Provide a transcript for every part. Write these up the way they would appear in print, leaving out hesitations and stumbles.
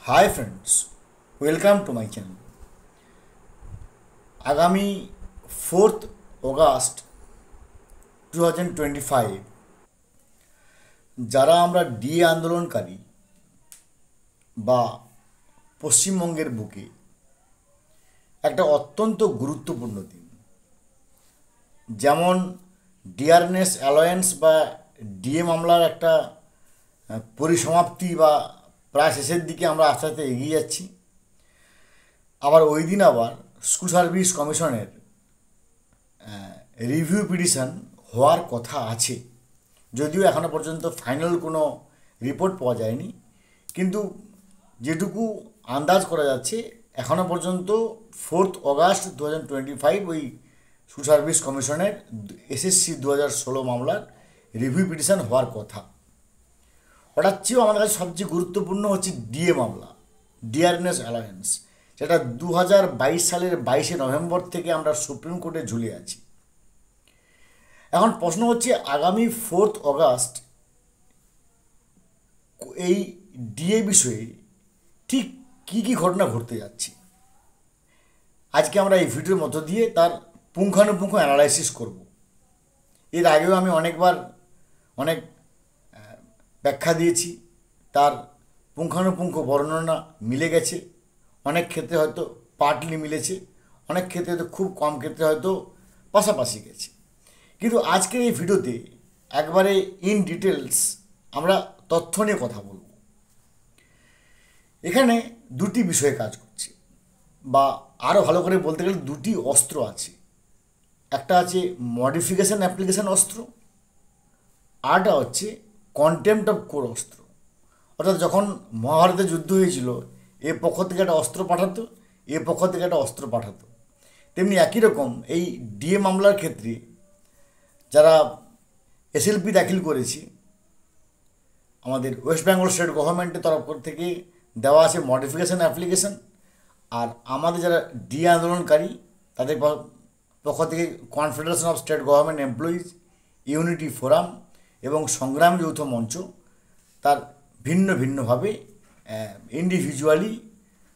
Hi friends, welcome to my channel. আগামী 4th August 2025 যারা আমরা ডিএ আন্দোলনকারী বা পশ্চিমবঙ্গের বুকে একটা অত্যন্ত গুরুত্বপূর্ণ দিন। যেমন ডিয়ারনেস অ্যালায়েন্স বা ডিএ মামলার একটা পরিসমাপ্তি বা প্রায় শেষের দিকে আমরা আস্তে আস্তে এগিয়ে যাচ্ছি। আবার ওই দিন আবার স্কুল সার্ভিস কমিশনের রিভিউ পিটিশন হওয়ার কথা আছে, যদিও এখনও পর্যন্ত ফাইনাল কোনো রিপোর্ট পাওয়া যায়নি। কিন্তু যেটুকু আন্দাজ করা যাচ্ছে এখনও পর্যন্ত 4th অগাস্ট 2025 ওই স্কুল সার্ভিস কমিশনের এসএসসি 2016 মামলার রিভিউ পিটিশন হওয়ার কথা। ওটার চেয়েও আমার কাছে সবচেয়ে গুরুত্বপূর্ণ হচ্ছে ডিএ মামলা, ডিয়ারনেস অ্যালায়েন্স, যেটা 2022 সালের 22শে নভেম্বর থেকে আমরা সুপ্রিম কোর্টে ঝুলে আছি। এখন প্রশ্ন হচ্ছে আগামী 4th অগাস্ট এই ডিএ বিষয়ে ঠিক কী কী ঘটনা ঘটতে যাচ্ছে, আজকে আমরা এই ভিডিওর মধ্য দিয়ে তার পুঙ্খানুপুঙ্খ অ্যানালাইসিস করব। এর আগেও আমি অনেকবার অনেক ব্যাখ্যা দিয়েছি, তার পুঙ্খানুপুঙ্খ বর্ণনা মিলে গেছে। অনেক ক্ষেত্রে হয়তো পার্টলি মিলেছে, অনেক ক্ষেত্রে হয়তো খুব কম ক্ষেত্রে হয়তো পাশাপাশি গেছে। কিন্তু আজকের এই ভিডিওতে একবারে ইন ডিটেলস আমরা তথ্য নিয়ে কথা বলব। এখানে দুটি বিষয়ে কাজ করছে, বা আরও ভালো করে বলতে গেলে দুটি অস্ত্র আছে। একটা আছে মডিফিকেশন অ্যাপ্লিকেশন অস্ত্র, আরটা হচ্ছে কন্টেম্পট অফ কোর্ট অস্ত্র। অর্থাৎ যখন মহাভারতের যুদ্ধ হয়েছিল, এ পক্ষ থেকে একটা অস্ত্র পাঠাতো, এ পক্ষ থেকে একটা অস্ত্র পাঠাতো। তেমনি একই রকম এই ডিএ মামলার ক্ষেত্রে যারা এসএলপি দাখিল করেছি, আমাদের ওয়েস্ট বেঙ্গল স্টেট গভর্নমেন্টের তরফ থেকে দেওয়া আছে মডিফিকেশান অ্যাপ্লিকেশান। আর আমাদের যারা ডিএ আন্দোলনকারী তাদের পক্ষ থেকে confederation of state government employees, unity forum এবং সংগ্রাম যৌথ মঞ্চ তার ভিন্ন ভিন্নভাবে ইন্ডিভিজুয়ালি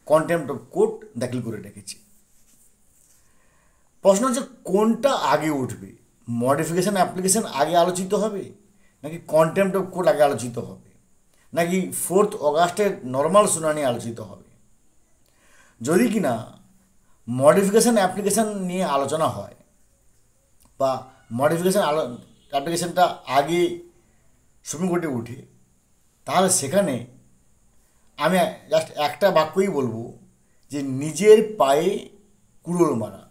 কন্টেম্পট অফ কোর্ট দাখিল করে রেখেছে। প্রশ্ন হচ্ছে কোনটা আগে উঠবে, মডিফিকেশান অ্যাপ্লিকেশান আগে আলোচিত হবে নাকি কন্টেম্পট অফ কোর্ট আগে আলোচিত হবে, নাকি 4th অগাস্টের নর্মাল শুনানি আলোচিত হবে? যদি কিনা মডিফিকেশান অ্যাপ্লিকেশান নিয়ে আলোচনা হয় বা মডিফিকেশান অ্যাপ্লিকেশানটা আগে সুপ্রিম কোর্টে উঠে, তাহলে সেখানে আমি জাস্ট একটা বাক্যই বলবো যে নিজের পায়ে কুড়োল মারা।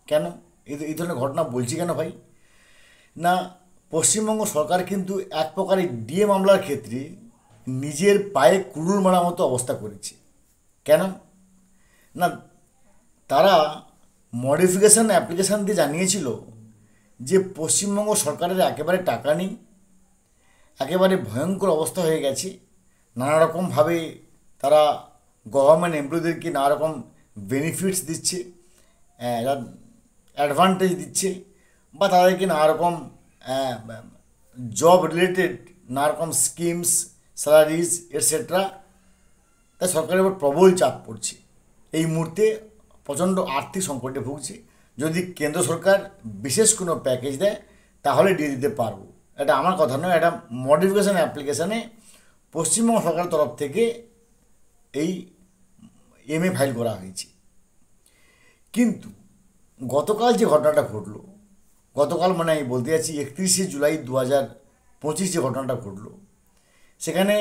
কেন এই ধরনের ঘটনা বলছি কেন ভাই? না, পশ্চিমবঙ্গ সরকার কিন্তু এক প্রকারের ডিএ মামলার ক্ষেত্রে নিজের পায়ে কুড়ুল মারা মতো অবস্থা করেছে। কেন না, তারা মডিফিকেশান অ্যাপ্লিকেশান দিয়ে জানিয়েছিল যে পশ্চিমবঙ্গ সরকারের একেবারে টাকা নেই, একেবারে ভয়ঙ্কর অবস্থা হয়ে গেছে। নানা রকমভাবে তারা গভর্নমেন্ট এমপ্লয়িদেরকে নানা রকম বেনিফিটস দিচ্ছে, অ্যাডভান্টেজ দিচ্ছে, বা তাদেরকে নানা রকম জব রিলেটেড নানা রকম স্কিমস, স্যালারিজ এটসেট্রা, তাই সরকারের উপর প্রবল চাপ পড়ছে। এই মুহূর্তে প্রচণ্ড আর্থিক সংকটে ভুগছে। যদি কেন্দ্র সরকার বিশেষ কোনো প্যাকেজ দেয় তাহলে দিয়ে দিতে পারবো। এটা আমার কথা নয়, এটা মডিফিকেশান অ্যাপ্লিকেশানে পশ্চিমবঙ্গ সরকারের তরফ থেকে এই এমএ ফাইল করা হয়েছে। কিন্তু গতকাল যে ঘটনাটা ঘটলো, গতকাল মানে আমি বলতে যাচ্ছি 31শে জুলাই 2025 যে ঘটনাটা ঘটলো, সেখানে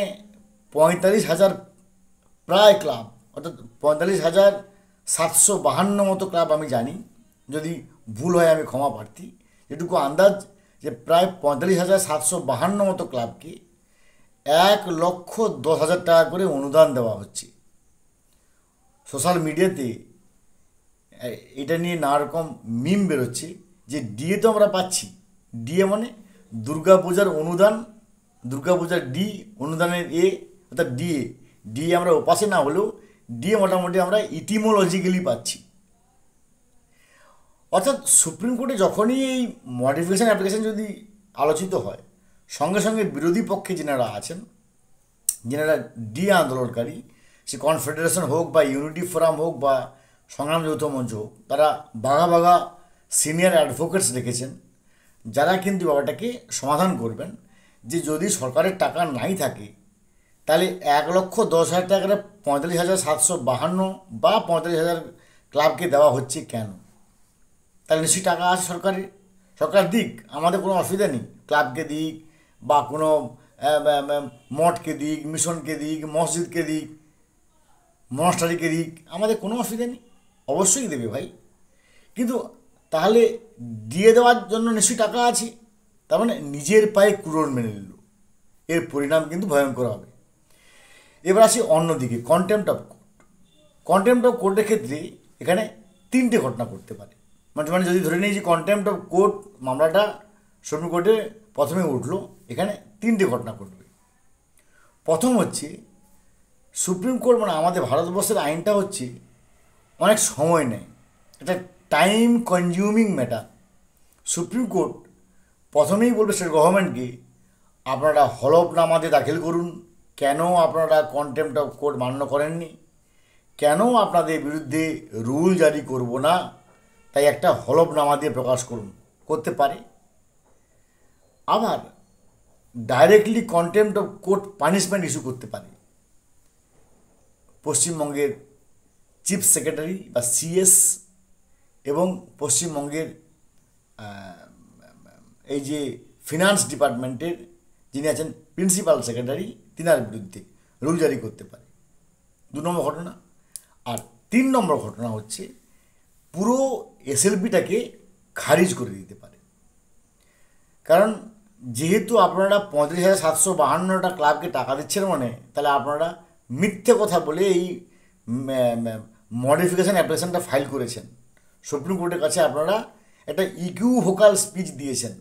45,000 প্রায় ক্লাব, অর্থাৎ 45,752 মতো ক্লাব আমি জানি, যদি ভুল হয় আমি ক্ষমা প্রার্থী। যেটুকু আন্দাজ যে প্রায় 45,752 মতো ক্লাবকে 1,10,000 টাকা করে অনুদান দেওয়া হচ্ছে। সোশ্যাল মিডিয়াতে এটা নিয়ে নানা রকম মিম বেরোচ্ছে যে ডিএ তো আমরা পাচ্ছি, ডিএ মানে দুর্গাপূজার অনুদান, দুর্গাপূজার ডি, অনুদানের এ, অর্থাৎ ডিএ। ডিএ আমরা ওপাশে না হলেও ডিএ মোটামুটি আমরা ইটিমোলজিক্যালি পাচ্ছি। অর্থাৎ সুপ্রিম কোর্টে যখনই এই মডিফিকেশান অ্যাপ্লিকেশান যদি আলোচিত হয়, সঙ্গে সঙ্গে বিরোধী পক্ষে যেনারা আছেন, যেনারা ডিএ আন্দোলনকারী, সে কনফেডারেশন হোক বা ইউনিটি ফোরাম হোক বা সংগ্রাম যৌথ মঞ্চ হোক, তারা বাঘা বাঘা সিনিয়র অ্যাডভোকেটস রেখেছেন যারা কিন্তু ব্যাপারটাকে সমাধান করবেন। যে যদি সরকারের টাকা নাই থাকে তাহলে 1,10,000 টাকাটা 45,752 বা 45,000 ক্লাবকে দেওয়া হচ্ছে কেন? তাহলে নিশ্চয়ই টাকা আছে সরকারের, সরকার দিক, আমাদের কোনো অসুবিধা নেই। ক্লাবকে দিক বা কোনো মঠকে দিক, মিশনকে দিক, মসজিদকে দিক, মনস্টারিকে দিক, আমাদের কোনো অসুবিধা নেই, অবশ্যই দেবে ভাই। কিন্তু তাহলে দিয়ে দেওয়ার জন্য নিশ্চয়ই টাকা আছে, তার মানে নিজের পায়ে কুড়োল মেনে নিল, এর পরিণাম কিন্তু ভয়ঙ্কর হবে। এবার আসি অন্যদিকে, contempt of court. Contempt of কোর্টের ক্ষেত্রে এখানে 3টে ঘটনা করতে পারে। মানে যদি ধরে নিই যে কন্টেম্প্ট অফ কোর্ট মামলাটা সুপ্রিম কোর্টে প্রথমে উঠলো, এখানে 3টে ঘটনা ঘটবে। প্রথম হচ্ছে সুপ্রিম কোর্ট, মানে আমাদের ভারতবর্ষের আইনটা হচ্ছে অনেক সময় নেয়, এটা time consuming matter. Supreme court প্রথমেই বলবে স্টেট গভর্নমেন্টকে, আপনারা হলফনামাতে দাখিল করুন কেন আপনারা কন্টেম্প্ট অফ কোর্ট মান্য করেননি, কেন আপনাদের বিরুদ্ধে রুল জারি করব না, তাই একটা হলফনামা দিয়ে প্রকাশ করুন, করতে পারে। আবার directly contempt of court punishment issue করতে পারে। পশ্চিমবঙ্গের চিফ সেক্রেটারি বা সিএস এবং পশ্চিমবঙ্গের এই যে ফিনান্স ডিপার্টমেন্টের যিনি আছেন প্রিন্সিপাল সেক্রেটারি, তিনার বিরুদ্ধে রুল জারি করতে পারে। 2 নম্বর ঘটনা। আর 3 নম্বর ঘটনা হচ্ছে পুরো এসএলপিটাকে খারিজ করে দিতে পারে। কারণ যেহেতু আপনারা 35,752টা ক্লাবকে টাকা দিচ্ছেন, মানে তাহলে আপনারা মিথ্যে কথা বলে এই মডিফিকেশান অ্যাপ্লিকেশানটা ফাইল করেছেন সুপ্রিম কোর্টের কাছে। আপনারা একটা ইকুইভোকাল স্পিচ দিয়েছেন।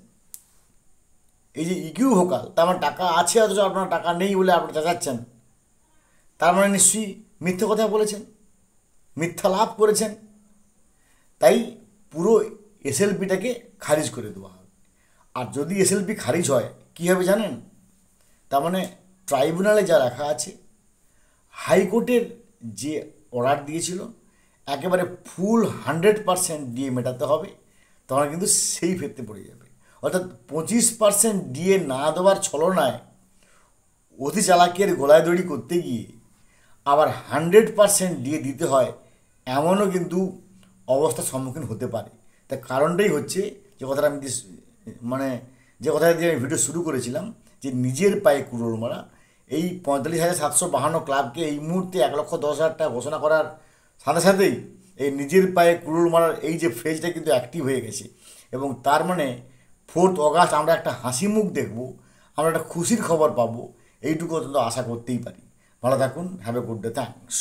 এই যে ইকুইভোকাল, তার মানে টাকা আছে অথচ আপনার টাকা নেই বলে আপনারা চেঁচাচ্ছেন, তার মানে নিশ্চয়ই মিথ্যে কথা বলেছেন, মিথ্যা লাভ করেছেন। তাই পুরো এসএলপিটাকে খারিজ করে দেওয়া হবে। আর যদি এসএলপি খারিজ হয় কী হবে জানেন? তার মানে ট্রাইব্যুনালে যা রাখা আছে, হাইকোর্টের যে অর্ডার দিয়েছিল একেবারে ফুল 100% ডিএ মেটাতে হবে, তখন কিন্তু সেই ক্ষেত্রে পড়ে যাবে। অর্থাৎ 25% ডিএ না দেওয়ার ছলনায় অতি চালাকের গলায় দড়ি করতে গিয়ে আবার 100% ডিএ দিতে হয়, এমনও কিন্তু অবস্থার সম্মুখীন হতে পারে। তার কারণটাই হচ্ছে যে কথাটা আমি যে কথাটা দিয়ে আমি ভিডিও শুরু করেছিলাম, যে নিজের পায়ে কুড়োল মারা। এই 45,752 ক্লাবকে এই মুহূর্তে 1,10,000 টাকা ঘোষণা করার সাথে সাথেই এই নিজের পায়ে কুড়োল মারার এই যে ফ্রেজটা কিন্তু অ্যাক্টিভ হয়ে গেছে। এবং তার মানে 4 অগাস্ট আমরা একটা হাসি মুখ দেখব, আমরা একটা খুশির খবর পাবো, এইটুকু অন্তত আশা করতেই পারি। ভালো থাকুন, have a good day, thanks.